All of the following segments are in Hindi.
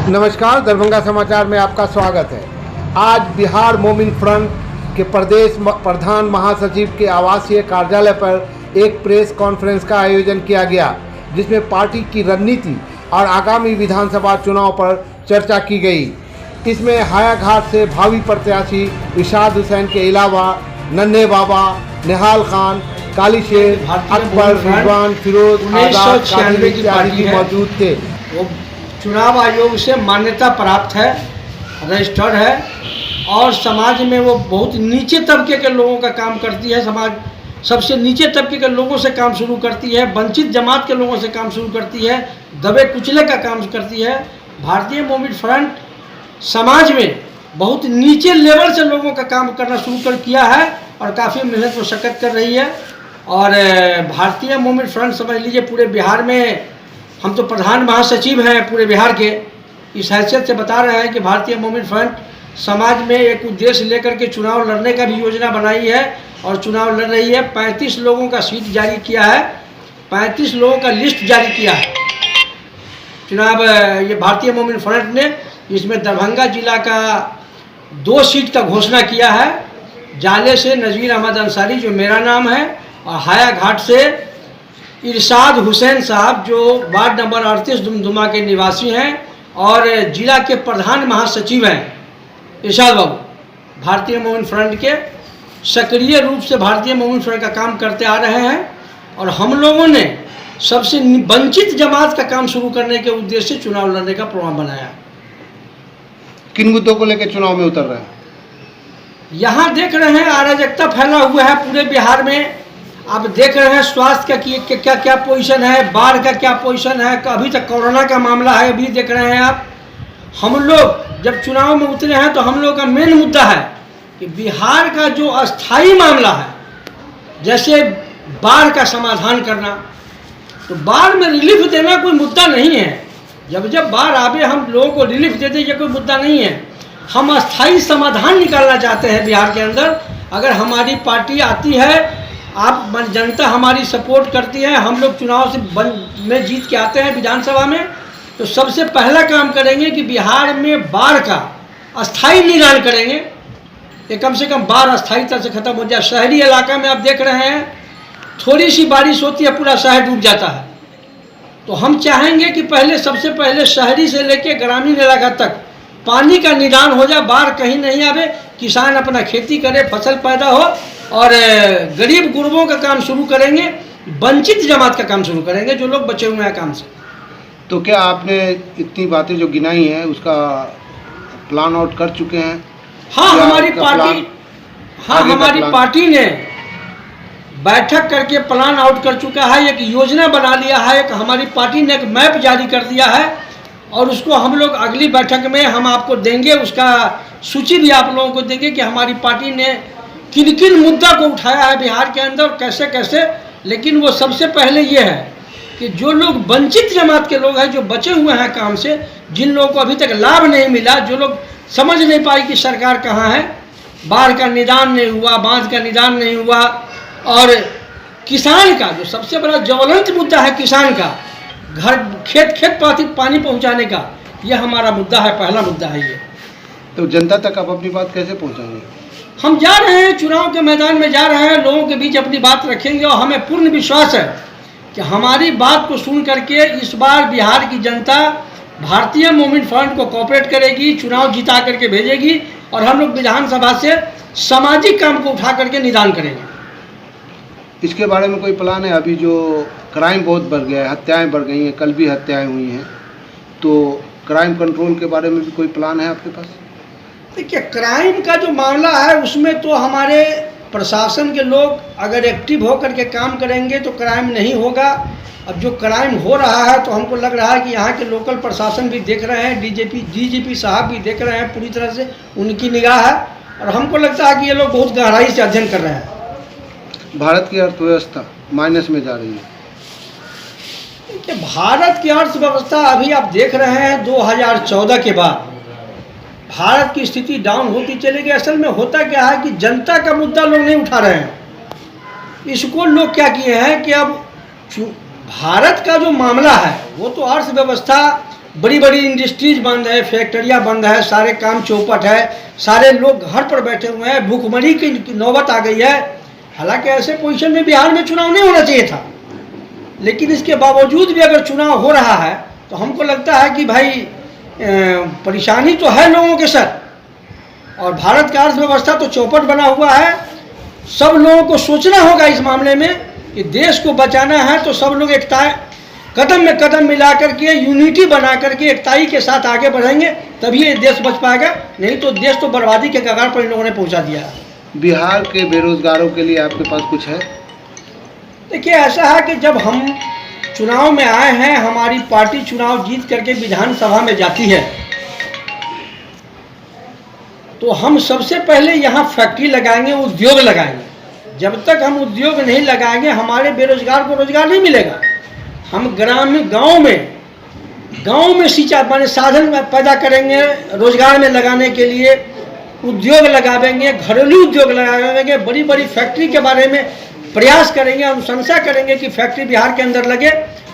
नमस्कार, दरभंगा समाचार में आपका स्वागत है। आज बिहार मोमिन फ्रंट के प्रदेश प्रधान महासचिव के आवासीय कार्यालय पर एक प्रेस कॉन्फ्रेंस का आयोजन किया गया, जिसमें पार्टी की रणनीति और आगामी विधानसभा चुनाव पर चर्चा की गई। इसमें हायाघाट से भावी प्रत्याशी इरशाद हुसैन के अलावा नन्हे बाबा, निहाल खान, काली शेर, अकबर, रिजवान, फिरोज, आजाद, कादिर इत्यादि भी मौजूद थे। चुनाव आयोग से मान्यता प्राप्त है, रजिस्टर्ड है और समाज में वो बहुत नीचे तबके के लोगों का काम करती है। समाज सबसे नीचे तबके के लोगों से काम शुरू करती है, वंचित जमात के लोगों से काम शुरू करती है, दबे कुचले का काम करती है। भारतीय मोमिन फ्रंट समाज में बहुत नीचे लेवल से लोगों का काम करना शुरू कर किया है और काफ़ी मेहनत मशक्क़त कर रही है। और भारतीय मोमिन फ्रंट समझ लीजिए पूरे बिहार में, हम तो प्रधान महासचिव हैं पूरे बिहार के, इस हैसियत से बता रहे हैं कि भारतीय मोमिन फ्रंट समाज में एक उद्देश्य लेकर के चुनाव लड़ने का भी योजना बनाई है और चुनाव लड़ रही है। 35 लोगों का सीट जारी किया है, 35 लोगों का लिस्ट जारी किया है चुनाव ये भारतीय मोमिन फ्रंट ने। इसमें दरभंगा जिला का 2 सीट का घोषणा किया है, जाले से नज़ीर अहमद अंसारी जो मेरा नाम है, और हायाघाट से इरशाद हुसैन साहब जो वार्ड नंबर 38 दुमदुमा के निवासी हैं और जिला के प्रधान महासचिव हैं इरशाद बाबू। भारतीय मोमिन फ्रंट के सक्रिय रूप से भारतीय मोमिन फ्रंट का काम करते आ रहे हैं और हम लोगों ने सबसे वंचित जमात का काम शुरू करने के उद्देश्य से चुनाव लड़ने का प्रोग्राम बनाया। किन मुद्दों को लेकर चुनाव में उतर रहे हैं? यहाँ देख रहे हैं अराजकता फैला हुआ है पूरे बिहार में। आप देख रहे हैं स्वास्थ्य का क्या क्या पोजीशन है, बाढ़ का क्या पोजीशन है, अभी तक कोरोना का मामला है, अभी देख रहे हैं आप। हम लोग जब चुनाव में उतरे हैं तो हम लोग का मेन मुद्दा है कि बिहार का जो अस्थाई मामला है, जैसे बाढ़ का समाधान करना, तो बाढ़ में रिलीफ देना कोई मुद्दा नहीं है। जब जब बाढ़ आवे हम लोगों को रिलीफ दे दें, ये कोई मुद्दा नहीं है। हम अस्थाई समाधान निकालना चाहते हैं बिहार के अंदर। अगर हमारी पार्टी आती है, आप जनता हमारी सपोर्ट करती है, हम लोग चुनाव से में जीत के आते हैं विधानसभा में, तो सबसे पहला काम करेंगे कि बिहार में बाढ़ का अस्थाई निदान करेंगे। ये कम से कम बाढ़ अस्थाई तरह से ख़त्म हो जाए। शहरी इलाका में आप देख रहे हैं थोड़ी सी बारिश होती है पूरा शहर डूब जाता है। तो हम चाहेंगे कि पहले सबसे पहले शहरी से लेकर ग्रामीण इलाका तक पानी का निदान हो जाए, बाढ़ कहीं नहीं आवे, किसान अपना खेती करे, फसल पैदा हो और गरीब गुरबों का काम शुरू करेंगे, वंचित जमात का काम शुरू करेंगे जो लोग बचे हुए हैं काम से। तो क्या आपने इतनी बातें जो गिनाई हैं उसका प्लान आउट कर चुके हैं? हाँ, हमारी पार्टी ने बैठक करके प्लान आउट कर चुका है, एक योजना बना लिया है, एक हमारी पार्टी ने एक मैप जारी कर दिया है और उसको हम लोग अगली बैठक में हम आपको देंगे, उसका सूची भी आप लोगों को देंगे कि हमारी पार्टी ने किन किन मुद्दा को उठाया है बिहार के अंदर कैसे कैसे। लेकिन वो सबसे पहले ये है कि जो लोग वंचित जमात के लोग हैं, जो बचे हुए हैं काम से, जिन लोगों को अभी तक लाभ नहीं मिला, जो लोग समझ नहीं पाए कि सरकार कहाँ है, बाढ़ का निदान नहीं हुआ, बांध का निदान नहीं हुआ, और किसान का जो सबसे बड़ा ज्वलंत मुद्दा है, किसान का घर खेत पानी पहुँचाने का, यह हमारा मुद्दा है, पहला मुद्दा है ये। तो जनता तक आप अपनी बात कैसे पहुँचाएंगे? हम जा रहे हैं, चुनाव के मैदान में जा रहे हैं, लोगों के बीच अपनी बात रखेंगे और हमें पूर्ण विश्वास है कि हमारी बात को सुन करके इस बार बिहार की जनता भारतीय मोमिन फ्रंट को कोऑपरेट करेगी, चुनाव जिता करके भेजेगी और हम लोग विधानसभा से सामाजिक काम को उठा करके निदान करेंगे। इसके बारे में कोई प्लान है? अभी जो क्राइम बहुत बढ़ गया है, हत्याएँ बढ़ गई हैं, कल भी हत्याएँ हुई हैं, तो क्राइम कंट्रोल के बारे में भी कोई प्लान है आपके पास? देखिए, क्राइम का जो मामला है उसमें तो हमारे प्रशासन के लोग अगर एक्टिव होकर के काम करेंगे तो क्राइम नहीं होगा। अब जो क्राइम हो रहा है तो हमको लग रहा है कि यहाँ के लोकल प्रशासन भी देख रहे हैं, डीजीपी साहब भी देख रहे हैं, पूरी तरह से उनकी निगाह है और हमको लगता है कि ये लोग बहुत गहराई से अध्ययन कर रहे हैं। भारत की अर्थव्यवस्था माइनस में जा रही है। देखिए, भारत की अर्थव्यवस्था अभी आप देख रहे हैं 2014 के बाद भारत की स्थिति डाउन होती चली गई। असल में होता क्या है कि जनता का मुद्दा लोग नहीं उठा रहे हैं। इसको लोग क्या किए हैं कि अब भारत का जो मामला है वो तो अर्थव्यवस्था बड़ी बड़ी इंडस्ट्रीज बंद है, फैक्ट्रियाँ बंद है, सारे काम चौपट है, सारे लोग घर पर बैठे हुए हैं, भूखमरी की नौबत आ गई है। हालांकि ऐसे पोजीशन में बिहार में चुनाव नहीं होना चाहिए था, लेकिन इसके बावजूद भी अगर चुनाव हो रहा है तो हमको लगता है कि भाई परेशानी तो है लोगों के साथ, और भारत का अर्थव्यवस्था तो चौपट बना हुआ है। सब लोगों को सोचना होगा इस मामले में कि देश को बचाना है तो सब लोग एकता कदम में कदम मिला करके, यूनिटी बना करके, एकताई के साथ आगे बढ़ेंगे, तभी ये देश बच पाएगा। नहीं तो देश तो बर्बादी के कगार पर इन लोगों ने पहुंचा दिया है। बिहार के बेरोजगारों के लिए आपके पास कुछ है? देखिए, ऐसा है कि जब हम चुनाव में आए हैं, हमारी पार्टी चुनाव जीत करके विधानसभा में जाती है, तो हम सबसे पहले यहाँ फैक्ट्री लगाएंगे, उद्योग लगाएंगे। जब तक हम उद्योग नहीं लगाएंगे, हमारे बेरोजगार को रोजगार नहीं मिलेगा। हम गांव में सिंचाई माने साधन पैदा करेंगे, रोजगार में लगाने के लिए उद्योग लगाएंगे, घरेलू उद्योग लगाएंगे, बड़ी बड़ी फैक्ट्री के बारे में प्रयास करेंगे, अनुशंसा करेंगे कि फैक्ट्री बिहार के अंदर लगे,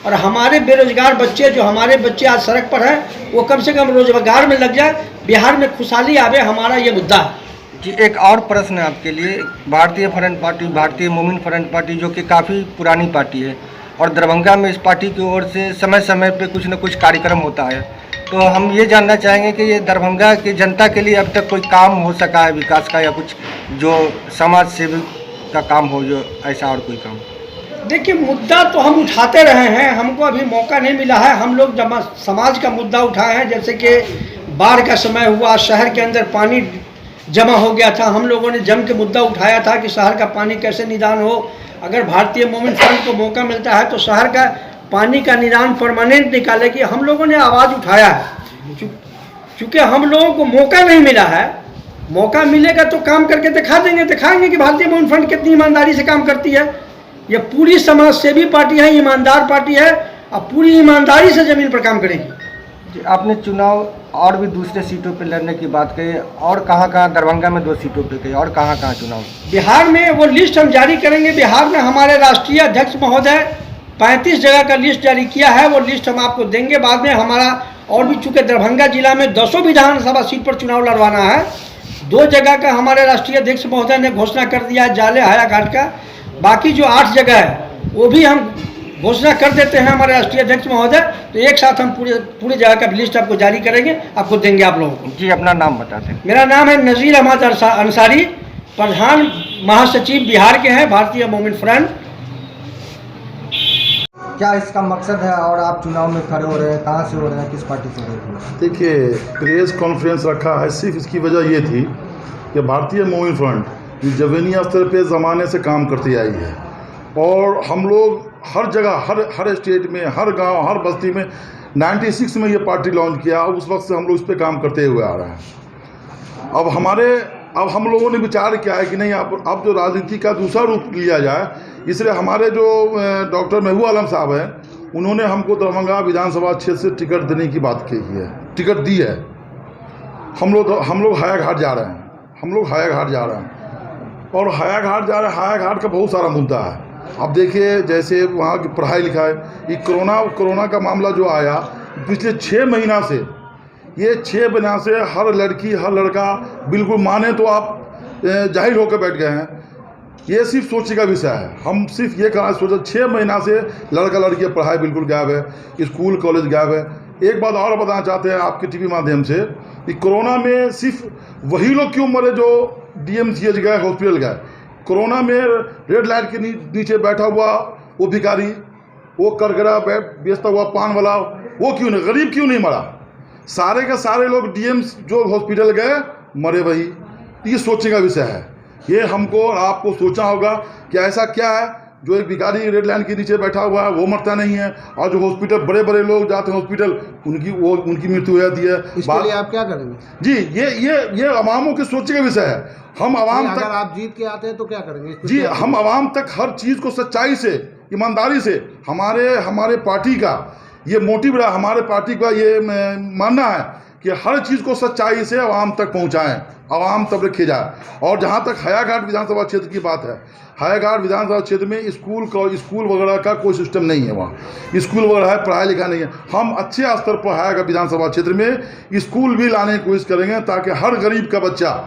और हमारे बेरोजगार बच्चे, जो हमारे बच्चे आज सड़क पर हैं, वो कम से कम रोजगार में लग जाए, बिहार में खुशहाली आवे। हमारा ये मुद्दा है। जी, एक और प्रश्न है आपके लिए। भारतीय फ्रंट पार्टी, भारतीय मोमिन फ्रंट पार्टी, जो कि काफ़ी पुरानी पार्टी है, और दरभंगा में इस पार्टी की ओर से समय समय पे कुछ न कुछ कार्यक्रम होता है, तो हम ये जानना चाहेंगे कि ये दरभंगा की जनता के लिए अब तक कोई काम हो सका है विकास का, या कुछ जो समाज सेवी का काम हो, जो ऐसा और कोई काम? देखिए, मुद्दा तो हम उठाते रहे हैं, हमको अभी मौका नहीं मिला है। हम लोग जब समाज का मुद्दा उठाए हैं, जैसे कि बाढ़ का समय हुआ, शहर के अंदर पानी जमा हो गया था, हम लोगों ने जम के मुद्दा उठाया था कि शहर का पानी कैसे निदान हो। अगर भारतीय मोमिन फ्रंट को मौका मिलता है तो शहर का पानी का निदान परमानेंट निकाले की हम लोगों ने आवाज़ उठाया है। चूँकि हम लोगों को मौका नहीं मिला है, मौका मिलेगा तो काम करके दिखाएंगे कि भारतीय मोमिन फ्रंट कितनी ईमानदारी से काम करती है। ये पूरी समाज सेवी पार्टी है, ईमानदार पार्टी है, और पूरी ईमानदारी से ज़मीन पर काम करेगी। जी, आपने चुनाव और भी दूसरे सीटों पर लड़ने की बात कही, और कहाँ दरभंगा में 2 सीटों पे कही, और कहाँ चुनाव? बिहार में वो लिस्ट हम जारी करेंगे। बिहार में हमारे राष्ट्रीय अध्यक्ष महोदय 35 जगह का लिस्ट जारी किया है, वो लिस्ट हम आपको देंगे बाद में। हमारा और भी, चूँकि दरभंगा जिला में 200 विधानसभा सीट पर चुनाव लड़वाना है, 2 जगह का हमारे राष्ट्रीय अध्यक्ष महोदय ने घोषणा कर दिया है, जाले हायाघाट का। बाकी जो 8 जगह है वो भी हम घोषणा कर देते हैं हमारे राष्ट्रीय अध्यक्ष महोदय, तो एक साथ हम पूरे जगह का लिस्ट आपको जारी करेंगे, आपको देंगे आप लोगों को। जी, अपना नाम बता दें। मेरा नाम है नज़ीर अहमद अंसारी, प्रधान महासचिव बिहार के हैं, भारतीय मोमिन फ्रंट। क्या इसका मकसद है, और आप चुनाव में खड़े हो रहे हैं, कहाँ से हो रहे हैं, किस पार्टी से हो रहे हैं? देखिए, प्रेस कॉन्फ्रेंस रखा है, सिर्फ इसकी वजह ये थी कि भारतीय मोमिन फ्रंट ज़मीनी स्तर पे ज़माने से काम करती आई है, और हम लोग हर जगह, हर स्टेट में, हर गांव, हर बस्ती में 96 में ये पार्टी लॉन्च किया, और उस वक्त से हम लोग इस पे काम करते हुए आ रहे हैं। अब हम लोगों ने विचार किया है कि नहीं, अब जो राजनीति का दूसरा रूप लिया जाए, इसलिए हमारे जो डॉक्टर महबूब आलम साहब हैं, उन्होंने हमको दरभंगा विधानसभा क्षेत्र से टिकट देने की बात कही है, टिकट दी है। हम लोग हायाघाट जा रहे हैं, और हायाघाट का बहुत सारा मुद्दा है। अब देखिए, जैसे वहाँ की पढ़ाई लिखाई, ये कोरोना का मामला जो आया, पिछले 6 महीना से, ये 6 महीना से हर लड़की, हर लड़का, बिल्कुल माने तो आप जाहिर होकर बैठ गए हैं। ये सिर्फ सोचने का विषय है। हम सिर्फ ये कहना सोचा, 6 महीना से लड़का लड़की पढ़ाई बिल्कुल गायब है, स्कूल कॉलेज गायब है। एक बात और बताना चाहते हैं आपके टीवी माध्यम से कि कोरोना में सिर्फ वही लोग क्यों मरे जो DMCH गए, हॉस्पिटल गए। कोरोना में रेड लाइट के नीचे बैठा हुआ वो भिखारी, वो करगरा बेचता हुआ पान वाला, वो क्यों नहीं, गरीब क्यों नहीं मरा? सारे के सारे लोग DMs जो हॉस्पिटल गए मरे वही। ये सोचने का विषय है। ये हमको और आपको सोचना होगा कि ऐसा क्या है जो एक भिखारी रेड लाइन के नीचे बैठा हुआ है वो मरता नहीं है, और जो हॉस्पिटल बड़े बड़े लोग जाते हैं हॉस्पिटल, उनकी मृत्यु हो जाती है। इसके लिए आप क्या करेंगे? जी, ये अवामों के सोचने का विषय है। हम अवाम तक, अगर आप जीत के आते हैं तो क्या करेंगे? जी, हम अवाम तक हर चीज़ को सच्चाई से, ईमानदारी से, हमारे पार्टी का ये मोटिव रहा, हमारे पार्टी का ये मानना है कि हर चीज़ को सच्चाई से अवाम तक पहुँचाएँ, आवाम तक रखे जाए। और जहाँ तक हयाघाट विधानसभा क्षेत्र की बात है, हयाघाट विधानसभा क्षेत्र में स्कूल वगैरह का कोई सिस्टम नहीं है। वहाँ स्कूल वगैरह है, पढ़ाई लिखाई नहीं है। हम अच्छे स्तर पर हयाघाट विधानसभा क्षेत्र में स्कूल भी लाने की कोशिश करेंगे, ताकि हर गरीब का बच्चा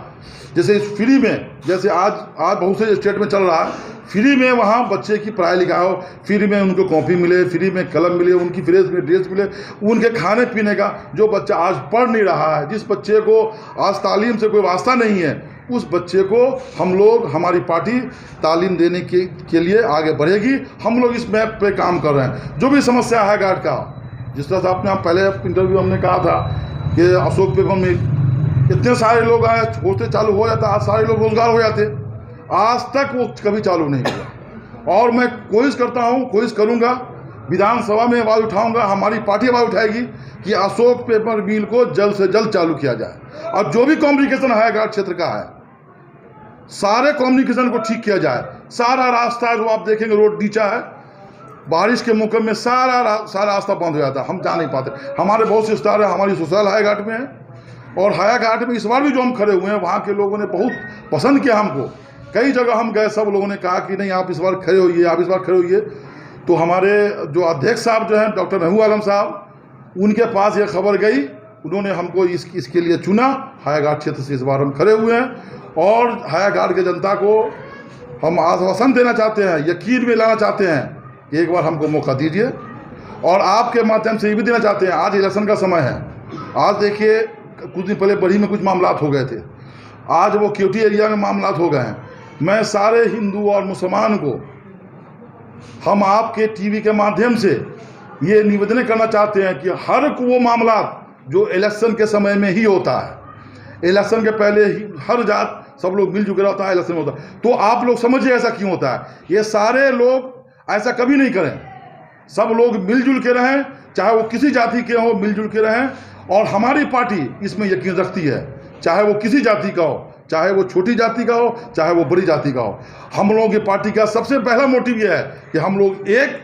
जैसे फ्री में, जैसे आज बहुत से स्टेट में चल रहा है, फ्री में वहाँ बच्चे की पढ़ाई लिखाई हो, फ्री में उनको कॉपी मिले, फ्री में कलम मिले, उनकी फ्रेश में ड्रेस मिले, उनके खाने पीने का। जो बच्चा आज पढ़ नहीं रहा है, जिस बच्चे को आज तालीम से कोई वास्ता नहीं है, उस बच्चे को हम लोग, हमारी पार्टी तालीम देने के लिए आगे बढ़ेगी। हम लोग इस मैप पे काम कर रहे हैं। जो भी समस्या है हयाघाट का, जिस तरह से आपने पहले इंटरव्यू हमने कहा था कि अशोक पेपर में इतने सारे लोग आए, छोड़ते चालू हो जाता, आज सारे लोग रोजगार हो जाते, आज तक वो कभी चालू नहीं हुआ। और मैं कोशिश करूंगा, विधानसभा में आवाज़ उठाऊंगा, हमारी पार्टी आवाज़ उठाएगी कि अशोक पेपर मिल को जल्द से जल्द चालू किया जाए। और जो भी कम्युनिकेशन हयाघाट क्षेत्र का है, सारे कम्युनिकेशन को ठीक किया जाए। सारा रास्ता जो आप देखेंगे रोड नीचा है, बारिश के मौके में सारा रास्ता बंद हो जाता है, हम जा नहीं पाते। हमारे बहुत से रिश्तेदार हैं, हमारी ससुराल हयाघाट में है, और हयाघाट में इस बार भी जो हम खड़े हुए हैं, वहाँ के लोगों ने बहुत पसंद किया हमको। कई जगह हम गए, सब लोगों ने कहा कि नहीं आप इस बार खड़े होइए, आप इस बार खड़े होइए। तो हमारे जो अध्यक्ष साहब जो हैं डॉक्टर महबूब आलम साहब, उनके पास ये खबर गई, उन्होंने हमको इसके लिए चुना। हयाघाट क्षेत्र से इस बार हम खड़े हुए हैं, और हयाघाट की जनता को हम आश्वासन देना चाहते हैं, यकीन में लाना चाहते हैं कि एक बार हमको मौका दीजिए। और आपके माध्यम से ये भी देना चाहते हैं, आज इलेक्शन का समय है। आज देखिए, कुछ दिन पहले बड़ी में कुछ मामलात हो गए थे, आज वो क्यूटी एरिया में मामलात हो गए हैं। मैं सारे हिंदू और मुसलमान को, हम आपके टीवी के माध्यम से ये निवेदन करना चाहते हैं कि हर वो मामलात जो इलेक्शन के समय में ही होता है, इलेक्शन के पहले ही हर जात सब लोग मिलजुल कर होता है, इलेक्शन में होता है, तो आप लोग समझिए ऐसा क्यों होता है। ये सारे लोग ऐसा कभी नहीं करें, सब लोग मिलजुल के रहें, चाहे वो किसी जाति के हों, मिलजुल के रहें। और हमारी पार्टी इसमें यकीन रखती है, चाहे वो किसी जाति का हो, चाहे वो छोटी जाति का हो, चाहे वो बड़ी जाति का हो। हम लोगों की पार्टी का सबसे पहला मोटिव यह है कि हम लोग एक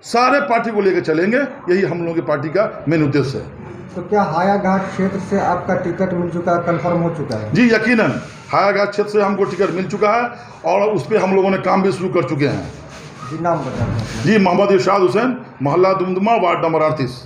सारे पार्टी को लेकर चलेंगे, यही हम लोगों की पार्टी का मेन उद्देश्य है। तो क्या हयाघाट क्षेत्र से आपका टिकट मिल चुका है, कंफर्म हो चुका है? जी यकीनन, हयाघाट क्षेत्र से हमको टिकट मिल चुका है, और उस पर हम लोगों ने काम भी शुरू कर चुके हैं। जी नाम बताएं। जी मोहम्मद इरशाद हुसैन, मोहल्ला दुमदुमा, वार्ड नंबर 38।